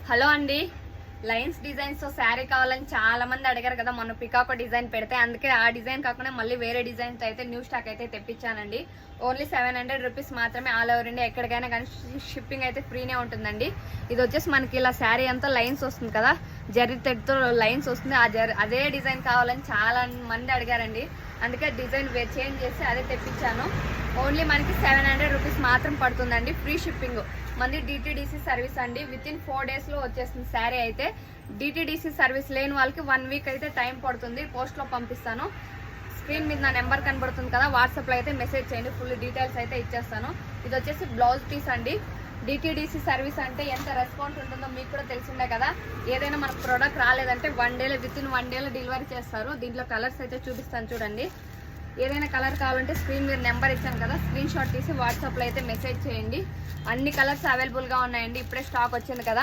Hello అండి, lines designs తో శారీ కావాలని చాలా మంది అడిగారు కదా. మొన్న పికాకో డిజైన్ పెడితే అందుకే ఆ డిజైన్ కాకుండా మళ్ళీ వేరే డిజైన్ తో అయితే న్యూ స్టాక్ అయితే తెప్పించానండి. ఓన్లీ 700 రూపీస్ మాత్రమే. ఆల్ ఓవర్ ఇండియా ఎక్కడికైనా కానీ షిప్పింగ్ అయితే ఫ్రీనే ఉంటుందండి. ఇది వచ్చేసి మనకి ఇలా శారీ అంతా లైన్స్ వస్తుంది కదా, జరీ థ్రెడ్తో లైన్స్ వస్తుంది. అదే డిజైన్ కావాలని చాలా మంది అడిగారండి. అందుకే డిజైన్ చేంజ్ చేసి అదే తెప్పించాను. ఓన్లీ మనకి 700 రూపీస్ మాత్రం పడుతుందండి. Free shipping. మంది డిటిడిసి సర్వీస్ అండి. విత్ ఇన్ 4 days లో వచ్చేస్తుంది శారీ అయితే. డిటిడిసి సర్వీస్ లేని వాళ్ళకి 1 week అయితే టైం పడుతుంది. పోస్ట్లో పంపిస్తాను. స్క్రీన్ మీద నా నెంబర్ కనబడుతుంది కదా, వాట్సాప్లో అయితే మెసేజ్ చేయండి. ఫుల్ డీటెయిల్స్ అయితే ఇచ్చేస్తాను. ఇది వచ్చేసి బ్లౌజ్ పీస్ అండి. డిటిడిసి సర్వీస్ అంటే ఎంత రెస్పాన్స్ ఉంటుందో మీకు కూడా తెలిసిందే కదా. ఏదైనా మనకు ప్రోడక్ట్ రాలేదంటే విత్ ఇన్ 1 day డెలివరీ చేస్తారు. దీంట్లో కలర్స్ అయితే చూపిస్తాను చూడండి. ఏదైనా కలర్ కావాలంటే స్క్రీన్ మీద నెంబర్ ఇచ్చాను కదా, స్క్రీన్ షాట్ తీసి వాట్సాప్లో అయితే మెసేజ్ చేయండి. అన్ని కలర్స్ అవైలబుల్గా ఉన్నాయండి. ఇప్పుడే స్టాక్ వచ్చింది కదా,